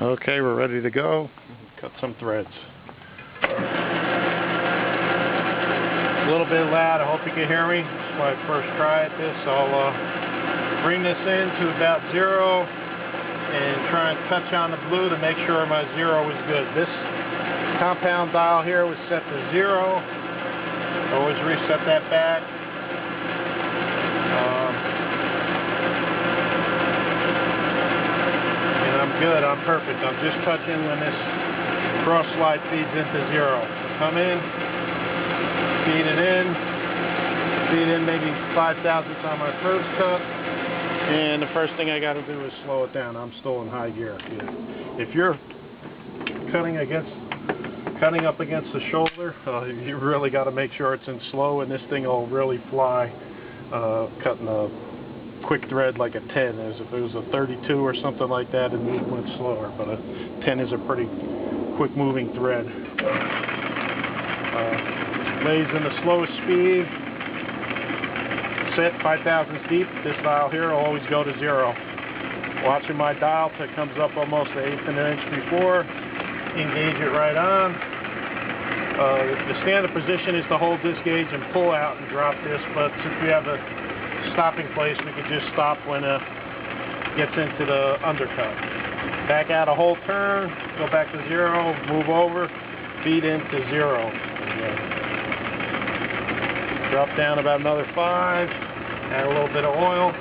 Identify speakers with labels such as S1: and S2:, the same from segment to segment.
S1: Okay, we're ready to go. Cut some threads. A little bit loud, I hope you can hear me. It's my first try at this. I'll bring this in to about 0 and try and touch on the blue to make sure my 0 is good. This compound dial here was set to 0. Always reset that back. And I'm good, I'm perfect. I'm just touching when this cross slide feeds into 0. Come in, feed it in maybe 5/1000ths on my first cut. And the first thing I got to do is slow it down. I'm still in high gear. If you're cutting up against the shoulder, you really got to make sure it's in slow, and this thing will really fly cutting a quick thread like a 10 is. If it was a 32 or something like that, it went slower, but a 10 is a pretty quick moving thread. Lays in the slowest speed, set 5/1000ths deep. This dial here will always go to 0. Watching my dial till it comes up almost 1/8 of an inch before, engage it right on. The standard position is to hold this gauge and pull out and drop this, but since we have a stopping place, we can just stop when it gets into the undercut. Back out a whole turn, go back to 0, move over, feed into 0. Drop down about another 5, add a little bit of oil.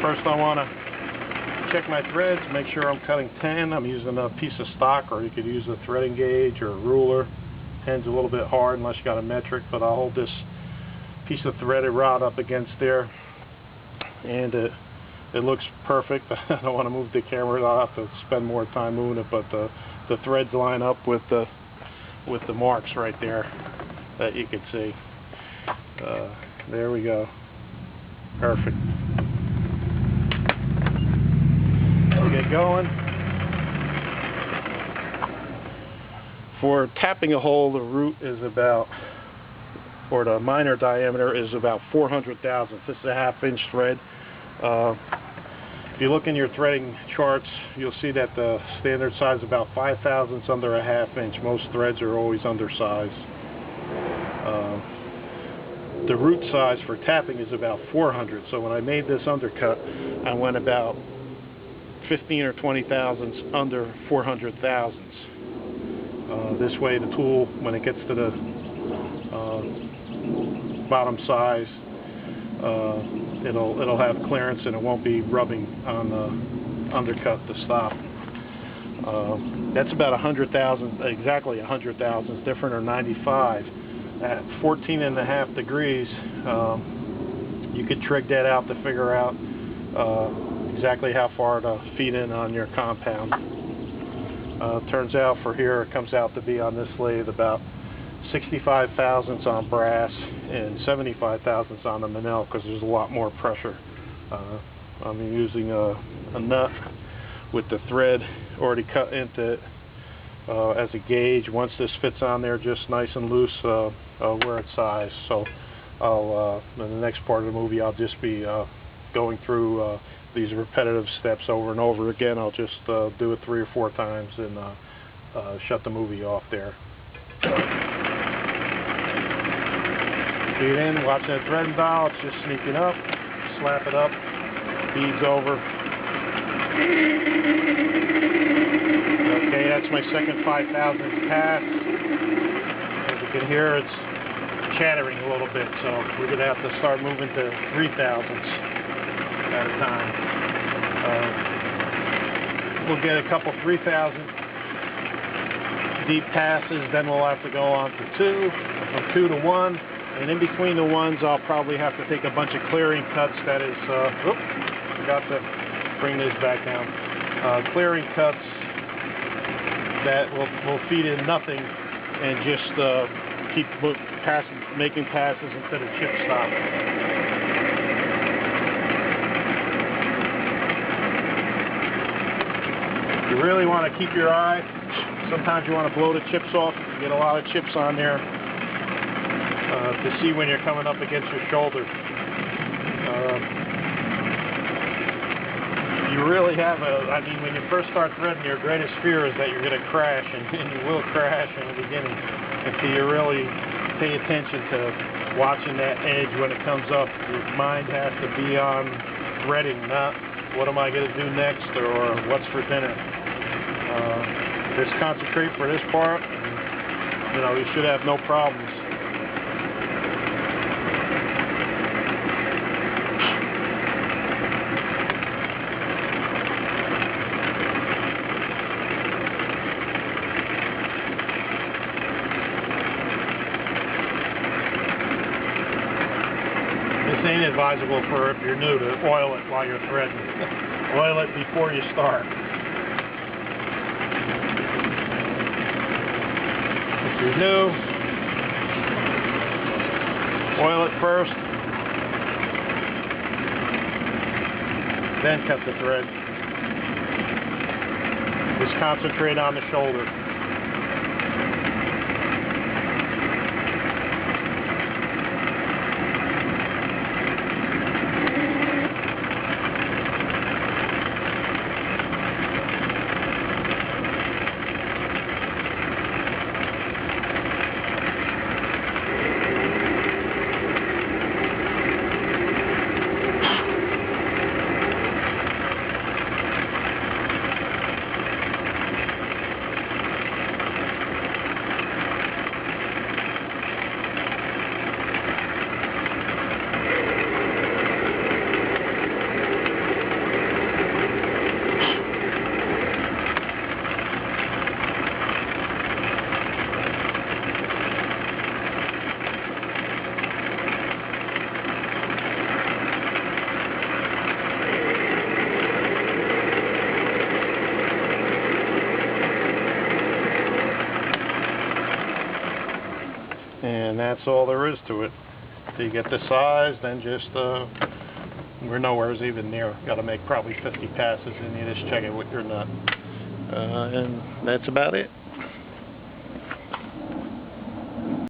S1: First I want to check my threads, make sure I'm cutting 10. I'm using a piece of stock, or you could use a threading gauge or a ruler. 10's a little bit hard unless you got a metric, but I'll hold this piece of threaded rod up against there, and it looks perfect. I don't want to move the camera, I'll have to spend more time moving it, but the threads line up with the marks right there that you can see. There we go. Perfect. We'll get going. For tapping a hole, the root is about, or the minor diameter is about 400/1000. This is a 1/2 inch thread. If you look in your threading charts, you'll see that the standard size is about 5/1000ths under a 1/2 inch. Most threads are always undersized. The root size for tapping is about 400. So when I made this undercut, I went about 15 or 20/1000ths under 400/1000ths. This way the tool, when it gets to the bottom size, it'll have clearance and it won't be rubbing on the undercut to stop. That's about 100,000, exactly 100,000, different or 95. At 14.5 degrees, you could trig that out to figure out exactly how far to feed in on your compound. Turns out for here, it comes out to be on this lathe about 65/1000ths on brass and 75/1000ths on the Manel, because there's a lot more pressure. I'm using a nut with the thread already cut into it as a gauge. Once this fits on there just nice and loose, where it's sized. So I'll in the next part of the movie, I'll just be going through these repetitive steps over and over again. I'll just do it 3 or 4 times and shut the movie off there. Feed in, watch that thread dial, it's just sneaking up, slap it up, feeds over. Okay, that's my second 5/1000ths pass. As you can hear, it's chattering a little bit, so we're going to have to start moving to 3/1000ths at a time. We'll get a couple 3/1000 deep passes, then we'll have to go on to 2, from 2 to 1, and in between the ones I'll probably have to take a bunch of clearing cuts. That is, forgot to bring this back down. Clearing cuts that will feed in nothing and just keep making passes until the chip stop. You really want to keep your eye. Sometimes you want to blow the chips off. You get a lot of chips on there to see when you're coming up against your shoulder. you really have I mean, when you first start threading, your greatest fear is that you're going to crash, and you will crash in the beginning. And so you really pay attention to watching that edge when it comes up. Your mind has to be on threading, not what am I going to do next or what's for dinner. Just concentrate for this part, and, you know, you should have no problems. This ain't advisable for if you're new to oil it while you're threading. Oil it before you start. If you're new, oil it first, then cut the thread. Just concentrate on the shoulder. And that's all there is to it. Till you get the size, then just, we're nowhere even near. Got to make probably 50 passes, and you just check it with your nut. And that's about it.